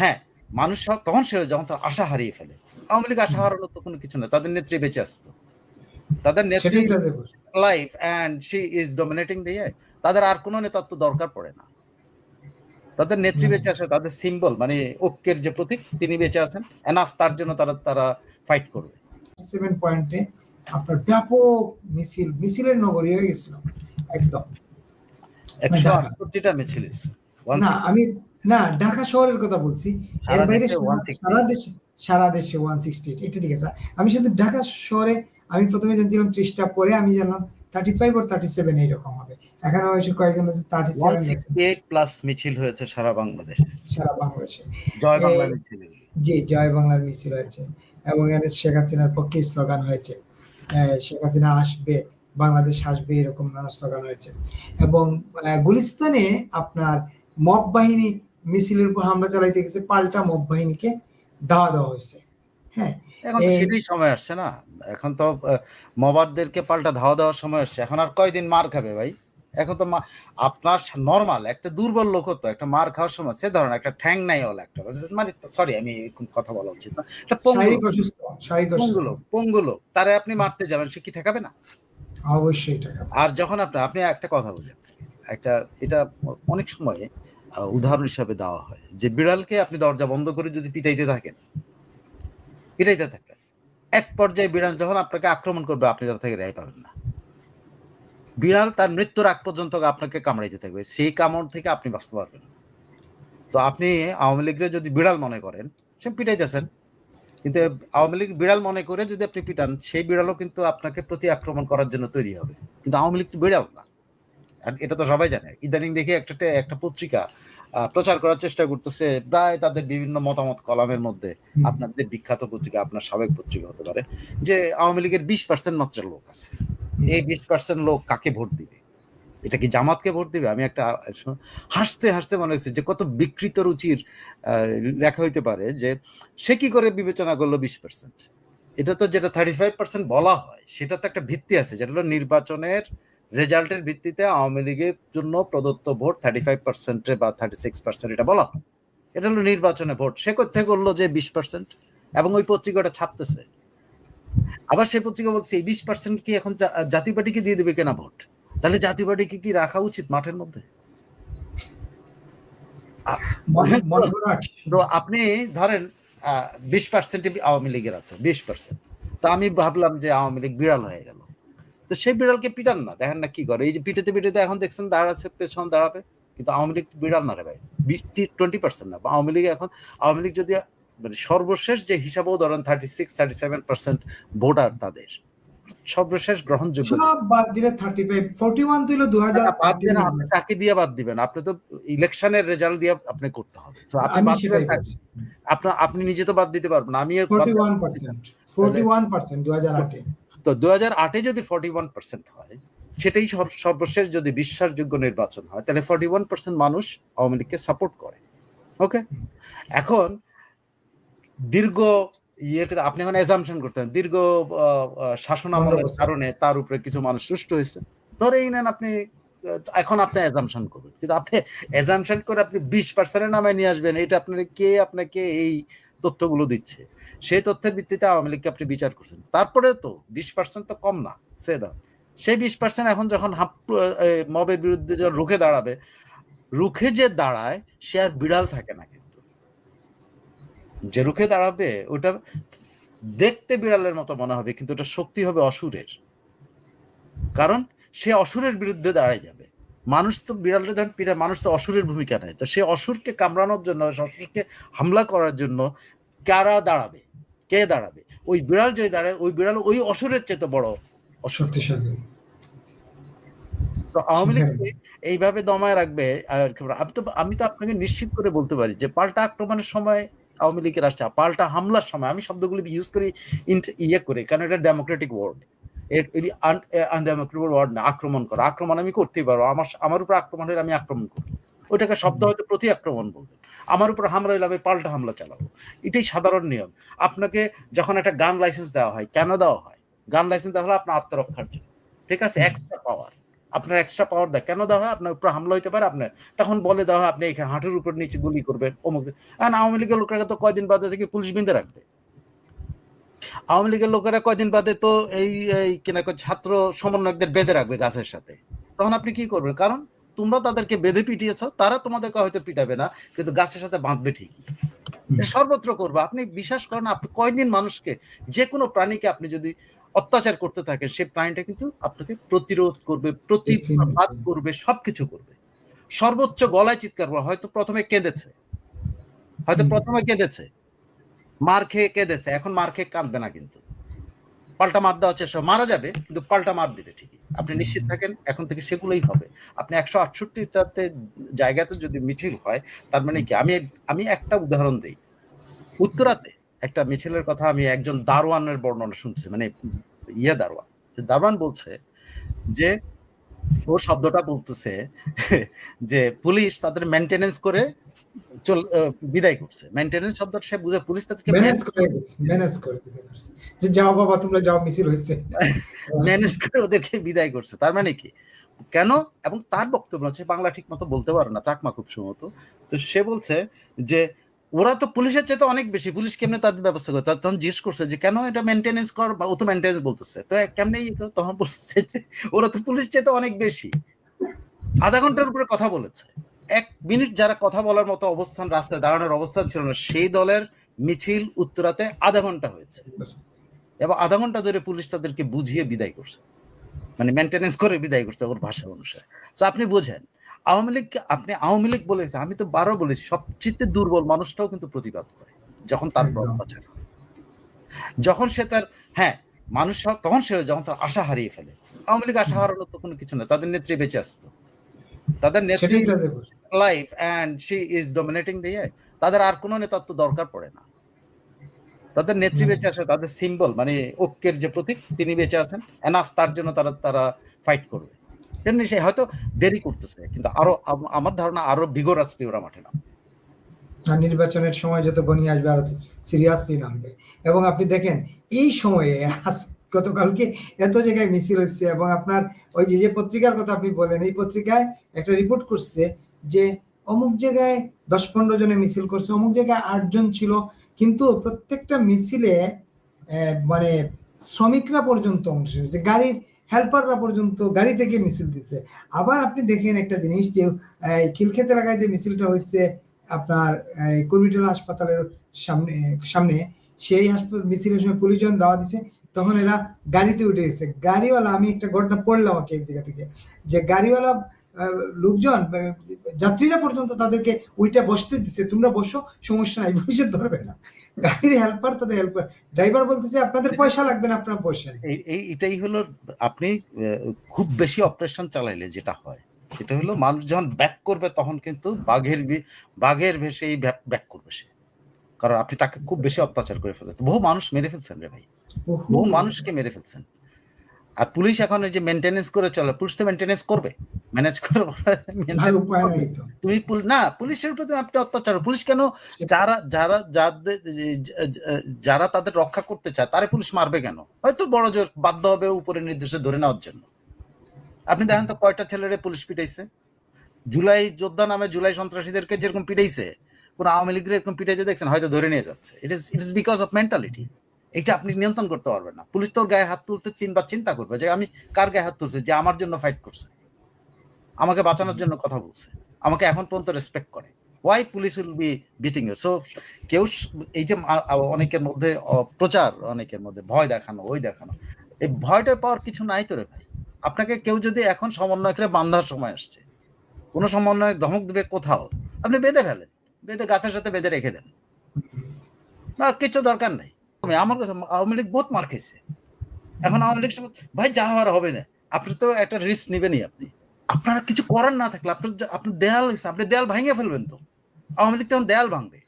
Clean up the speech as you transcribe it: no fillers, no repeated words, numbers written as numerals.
হ্যাঁ, মানুষ তখন সে যখন তার আশা হারিয়ে ফেলে। আওয়ামী লীগ আশা হারানোর তো কোনো কিছু না। তাদের নেত্রী বেঁচে আছে তো। তাদের নেত্রী life and she is dominating দি তাদের আর কোনো নেতৃত্ব দরকার পড়ে না। তাদের নেত্রী বেঁচে আছে, তাদের সিম্বল মানে ঐক্যের যে প্রতীক তিনি বেঁচে আছেন, এনাফ তার জন্য তারা ফাইট করবে। 7 পয়েন্টে আপনার ব্যাপক মিছিলের নগরী হয়ে গেছিল একদম। 168টা মিছিল না আমি না ঢাকা শহরের কথা বলছি, এর বাইরে সারা দেশে 168 এটা ঠিক আছে। আমি শুধু ঢাকা শহরে আমি প্রথমে জানছিলাম 30টা, পরে আমি জানলাম 35 or 37 এইরকম হবে। এখানে হয়েছে কয়েকজন আছে 37 প্লাস মিছিল হয়েছে সারা বাংলাদেশে। জয় বাংলা মিছিল, জি জয় বাংলার মিছিল হয়েছে এবং এখানে শেখ হাসিনার পক্ষে স্লোগান হয়েছে, শেখ হাসিনা আসবে, বাংলাদেশ আসবে, এরকম স্লোগান হয়েছে। এবং গুলিস্তানে আপনার মব বাহিনী মিছিলের উপর হামলা চালাইতে গেছে, পাল্টা মব বাহিনীকে দাওয়া দেওয়া হয়েছে। হ্যাঁ, এখন তো সেটাই সময় আসছে না, এখন তো মবারদেরকে পাল্টা ধাওয়া দেওয়ার সময় আসছে। এখন আর কয়দিন মার খাবে ভাই? এখন তো আপনার নর্মাল একটা দুর্বল লোক তো একটা মার খাওয়ার সময় সে ধরেন একটা ঠ্যাং নাই হলো একটা, মানে সরি আমি কথা বলা উচিত না, একটা পঙ্গুলো তারে আপনি মারতে যাবেন, সে কি ঠেকাবে না? অবশ্যই ঠেকাবে। আর যখন আপনি একটা কথা বলেন, এটা অনেক সময় উদাহরণ হিসাবে দেওয়া হয় যে বিড়ালকে আপনি দরজা বন্ধ করে যদি পিটাইতে থাকেন এক পর্যায়ে বিড়াল যখন আপনাকে আক্রমণ করবে আপনি তার থেকে রেহাই পাবেন না। বিড়াল তার মৃত্যুর আগ পর্যন্ত আপনাকে কামড়াইতে থাকবে, সেই কামড় থেকে আপনি বাঁচতে পারবেন না। তো আপনি আওয়ামী লীগের যদি বিড়াল মনে করেন, সে পিটাইতেছেন, কিন্তু আওয়ামী লীগ বিড়াল মনে করে যদি আপনি পিটান, সেই বিড়ালও কিন্তু আপনাকে প্রতি আক্রমণ করার জন্য তৈরি হবে। কিন্তু আওয়ামী লীগ তো বিড়াল না, আর এটা তো সবাই জানে। ইদানিং দেখে একটা পত্রিকা প্রচার করার চেষ্টা করতেছে, প্রায় তাদের বিভিন্ন মতামত কলামের মধ্যে, আপনাদের বিখ্যাত পত্রিকা, আপনার সাবেক পত্রিকা হতে পারে, যে আওয়ামী লীগের 20% মাত্র লোক আছে, এই 20% লোক কাকে ভোট দিবে? এটা কি জামাতকে ভোট দিবে? আমি একটা হাসতে হাসতে মনে হচ্ছে যে কত বিকৃত রুচির লেখা হইতে পারে, যে সে কি করে বিবেচনা করলো 20%? এটা তো যেটা 35% বলা হয় সেটা তো একটা ভিত্তি আছে, যেটা হলো নির্বাচনের রেজাল্টের ভিত্তিতে আওয়ামী লীগের জন্য প্রদত্ত ভোট 35% বা 36% এটা বলা হয়। এটা হলো নির্বাচনে ভোট। সে কোথায় করলো যে 20%? এবং ওই পত্রিকাটা ছাপতেছে। আবার সেই পত্রিকা বলছে এই 20% কি এখন জাতীয় পার্টিকে দিয়ে দেবে কেনা ভোট? তাহলে জাতীয় পার্টিকে কি রাখা উচিত মাঠের মধ্যে? তো আপনি ধরেন 20% আওয়ামী লীগের আছে, 20%। তো আমি ভাবলাম যে আওয়ামী লীগ বিড়াল হয়ে গেল, তো সেই বিড়ালকে পিটান না, দেখেন না কি করে, এই যে পিটাতে এখন দেখছেন দাঁড়াচ্ছে, পেছন দাঁড়াবে। কিন্তু আওয়ামী লীগ বিড়াল না রে ভাই, 20% না। আওয়ামী লীগ যদি মানে সর্বশেষ যে হিসাবেও ধরেন 36-37% ভোটার, তাদের সর্বশেষ গ্রহণযোগ্য বাদ দিলে 35 41 দিল 2008 আপনি কাকে দিয়ে বাদ দিবেন? আপনি তো ইলেকশনের রেজাল্ট দিয়ে আপনি করতে হবে। তো আপনি বাদ দিবেন, আপনি নিজে তো বাদ দিতে পারবেন না। আমি 41% 2008 তো 2008 যদি 41% হয়, সেটাই সর্বশেষ যদি বিশ্বাসযোগ্য নির্বাচন হয়, তাহলে 41% মানুষ আওয়ামী লীগকে সাপোর্ট করে। ওকে, এখন দীর্ঘ আপনি এখন অ্যাজাম্পশন করতেন দীর্ঘ শাসনামলের কারণে তার উপরে কিছু মানুষ সৃষ্ট হয়েছে, ধরেই নেন আপনি, এখন আপনি অ্যাজাম্পশন করবেন, কিন্তু আপনি অ্যাজাম্পশন করে আপনি 20% নামে নিয়ে আসবেন, এটা আপনাকে এই তথ্যগুলো দিচ্ছে, সেই তথ্যের ভিত্তিতে আওয়ামী লীগকে আপনি বিচার করছেন। তারপরে তো 20% তো কম না, সে দাও সেই 20% এখন যখন মবের বিরুদ্ধে যখন রুখে দাঁড়াবে, রুখে যে দাঁড়ায় সে আর বিড়াল থাকে না, কিন্তু যে রুখে দাঁড়াবে ওটা দেখতে বিড়ালের মতো মনে হবে, কিন্তু ওটা শক্তি হবে অসুরের, কারণ সে অসুরের বিরুদ্ধে দাঁড়ায় যাবে। মানুষ তো বিড়ালটা যখন পিটায়, মানুষ তো অসুরের ভূমিকা নেয়, তো সে অসুরকে কামড়ানোর জন্য, অসুরকে হামলা করার জন্য কারা দাঁড়াবে? কে দাঁড়াবে? ওই বিড়াল যে দাঁড়ায়, ওই বিড়াল ওই অসুরের চেয়ে বড় শক্তিশালী। তো আওয়ামী লীগ এইভাবে দমায় রাখবে। আমি তো আপনাকে নিশ্চিত করে বলতে পারি যে পাল্টা আক্রমণের সময় আওয়ামী লীগের আসছে, পাল্টা হামলার সময়, আমি শব্দগুলি ইউজ করি করে, কারণ এটা ডেমোক্রেটিক ওয়ার্ড, আনডেমোক্রেটিক ওয়ার্ড না। আক্রমণ আমি করতেই পারবো, আমার উপর আক্রমণ হলে আমি আক্রমণ করবো, ওইটাকে শব্দ হয়তো প্রতি আক্রমণ বলবো। আমার উপর হামলা হলে আমি পাল্টা হামলা চালাবো, এটাই সাধারণ নিয়ম। আপনাকে যখন একটা গান লাইসেন্স দেওয়া হয়, কেন দেওয়া হয়? গান লাইসেন্স দেওয়া হলো আপনার আত্মরক্ষার জন্য, ঠিক আছে, এক্সট্রা পাওয়ার। আপনার এক্সট্রা পাওয়ার দেয়। কেন দেওয়া হয়? আপনার উপর হামলা হইতে পারে আপনার, তখন বলে দেওয়া হয় আপনি এখানে হাঁটুর উপর নিচে গুলি করবেন অমুক। আর আওয়ামী লীগের লোকেরা তো কয়দিন বাদে থেকে পুলিশ বিন্দে রাখবে। আওয়ামী লীগের লোকেরা কয়দিন বাদে তো এই কিনা ছাত্র সমন্বয়কদের বেঁধে রাখবে গাছের সাথে। তখন আপনি কি করবেন? কারণ তোমরা তাদেরকে বেঁধে পিটিয়েছ, তারা তোমাদেরকে হয়তো পিটাবে না, কিন্তু গাছের সাথে বাঁধবে ঠিকই। সর্বত্র করবে। আপনি বিশ্বাস করেন, আপনি কয়দিন মানুষকে, যে কোনো প্রাণীকে আপনি যদি অত্যাচার করতে থাকেন, সেই প্রাণীটা কিন্তু আপনাকে প্রতিরোধ করবে, প্রতিবাদ করবে, সবকিছু করবে। সর্বোচ্চ গলায় চিৎকার করবে। হয়তো প্রথমে কেঁদেছে, মার খেয়ে কেঁদেছে, এখন মার খেয়ে কাঁদবে না, কিন্তু পাল্টা মার দেওয়ার চেষ্টা, মারা যাবে কিন্তু পাল্টা মার দিবে ঠিকই। আপনি নিশ্চিত থাকেন এখন থেকে সেগুলোই হবে। আপনি 168টাতে জায়গাতে যদি মিছিল হয়, তার মানে কি? আমি একটা উদাহরণ দিই। উত্তরাতে একটা মিছিলের কথা আমি একজন দারোয়ানের বর্ণনা শুনছি, মানে দারোয়ান, দারোয়ান বলছে যে ও শব্দটা বলতেছে যে পুলিশ তাদের মেইনটেনেন্স করে বিদায় করছে। মেইনটেনেন্স শব্দটা সে বুঝে, পুলিশ তাদেরকে ম্যানেজ করে বিদায় করছে, যে যাও বাবা তোমরা যাও, মিছিল হইছে, ম্যানেজ করে ওদেরকে বিদায় করছে। তার মানে কি? কেন? এবং তার বক্তব্য হচ্ছে, বাংলা ঠিক মতো বলতে পারে না, চাকমা খুব সম্ভবত। তো সে বলছে যে ওরা তো পুলিশের চাইতে অনেক বেশি, পুলিশ কেমনে তাদের ব্যবস্থা করে? তখন জিজ্ঞেস করছে যে কেন এটা মেইনটেনেন্স কর, ও তো মেইনটেনেন্স বলতেছে, তো কেমনে? তখন বলছে যে ওরা তো পুলিশ চাইতে অনেক বেশি। আধা ঘন্টার উপরে কথা বলেছে। 1 মিনিট যারা কথা বলার মতো অবস্থান, রাস্তায় দাঁড়ানোর অবস্থান ছিল না, সেই দলের মিছিল উত্তরাতে আধা ঘন্টা হয়েছে, এবং আধা ঘন্টা ধরে পুলিশ তাদেরকে বুঝিয়ে বিদায় করছে, মানে মেইনটেনেন্স করে বিদায় করছে ওর ভাষা অনুসারে। তো আপনি বোঝেন, আওয়ামী লীগকে আপনি আওয়ামী লীগ বলেছে, আমি তো 12 বলেছি, সবচেয়ে দুর্বল মানুষটাও কিন্তু প্রতিবাদ করে যখন তার অত্যাচার হয়, যখন সে তার মানুষ, তখন সে যখন তার আশা হারিয়ে ফেলে। আওয়ামী লীগ আশা হারানোর তো কোনো কিছু না, তাদের নেত্রী বেঁচে আসতো, তাদের নেত্রী life and she is dominating the year. তাদের আর কোনো নেতৃত্ব দরকার পড়ে না, তাদের নেত্রী বেঁচে আসে, তাদের সিম্বল, মানে ঐক্যের যে প্রতীক, তিনি বেঁচে আছেন, এনাফ, তার জন্য তারা ফাইট করবে। তেমনি সে হয়তো দেরি করতেছে, কিন্তু আরো, আমার ধারণা আরো ভিগোরাসলি ওরা মাঠে নামবে। নির্বাচনের সময় যত গণিয়ে আসবে আরো সিরিয়াসলি নামবে। এবং আপনি দেখেন এই সময়ে গতকালকে এত জায়গায় মিছিল হচ্ছে, এবং আপনার ওই যে পত্রিকার কথা আপনি বলেন, এই পত্রিকায় একটা রিপোর্ট করছে যে অমুক জায়গায় 10-15 জনে মিছিল করছে, অমুক জায়গায় 8 জন ছিল, কিন্তু প্রত্যেকটা মিছিলে মানে শ্রমিকরা পর্যন্ত অংশ নিয়েছে, গাড়ির হেল্পাররা পর্যন্ত গাড়ি থেকে মিছিল দিচ্ছে। আবার আপনি দেখেন একটা জিনিস, যে খিলক্ষেত এলাকায় যে মিছিলটা হয়েছে আপনার কর্মীটোলা হাসপাতালের সামনে, সেই মিছিলের সময় পুলিশ যখন দাওয়া দিচ্ছে, তখন এরা গাড়িতে উঠে গেছে। গাড়িওয়ালা, আমি একটা ঘটনা পড়লাম এক জায়গা থেকে, যে গাড়িওয়ালা লোকজন, যাত্রীরা পর্যন্ত তাদেরকে ওইটা বসতে দিচ্ছে, তোমরা বসো, সমস্যা নাই, পুলিশে ধরবে না। গাড়ির হেল্পার, তাদের হেল্পার, ড্রাইভার বলতেছে আপনাদের পয়সা লাগবে না, আপনারা বসেন। এটাই হলো, আপনি খুব বেশি অপারেশন চালাইলে যেটা হয়, সেটা হলো মানুষ যখন ব্যাক করবে, তখন কিন্তু বাঘের ভেসেই ব্যাক করবে সে, কারণ আপনি তাকে খুব বেশি অত্যাচার করে ফেলছেন। বহু মানুষ মেরে ফেলছেন রে ভাই, বহু মানুষকে মেরে ফেলছেন। আর পুলিশ এখন এই যে মেইনটেনেন্স করে চলে, পুলিশ তো মেইনটেনেন্স করবে, ম্যানেজ করবে, তুমি না, পুলিশের উপর আপনি অত্যাচার, পুলিশ কেন? যারা তাদের রক্ষা করতে চায়, তারে পুলিশ মারবে কেন? হয়তো বড় জোর বাধ্য হবে উপরের নির্দেশে ধরে নেওয়ার জন্য। আপনি দেখেন তো কয়টা ছেলেরে পুলিশ পিটাইছে, জুলাই যোদ্ধা নামে জুলাই সন্ত্রাসীদেরকে যেরকম পিটাইছে, কোন আওয়ামী লীগের এরকম পিটাইতে দেখছেন? হয়তো ধরে নিয়ে যাচ্ছে। It is because of mentality. এটা আপনি নিয়ন্ত্রণ করতে পারবেন না। পুলিশ তোর গায়ে হাত তুলতে 3 বার চিন্তা করবে যে আমি কার গায়ে হাত তুলছে, যে আমার জন্য ফাইট করছে, আমাকে বাঁচানোর জন্য কথা বলছে, আমাকে এখন পর্যন্ত রেসপেক্ট করে। Why police will be beating you? So কেউ এই যে অনেকের মধ্যে প্রচার, অনেকের মধ্যে ভয় দেখানো, ওই দেখানো, এই ভয়টা পাওয়ার কিছু নাই তো রে ভাই। আপনাকে কেউ যদি এখন সমন্বয় করে বান্ধার সময় আসছে, কোনো সমন্বয় ধমক দিবে কোথাও, আপনি বেঁধে ফেলেন, বেঁধে গাছের সাথে বেঁধে রেখে দেন, না কিছু দরকার নাই। আমার কাছে আওয়ামী লীগ বহুত মার খেয়েছে, এখন আওয়ামী লীগ ভাই যা হওয়ার হবে না, আপনি তো একটা রিস্ক নেবেনই। আপনার কিছু করার না থাকলে, আপনার দেয়াল, আপনি দেয়াল ভাঙিয়ে ফেলবেন, তো আওয়ামী লীগ তখন দেয়াল ভাঙবে।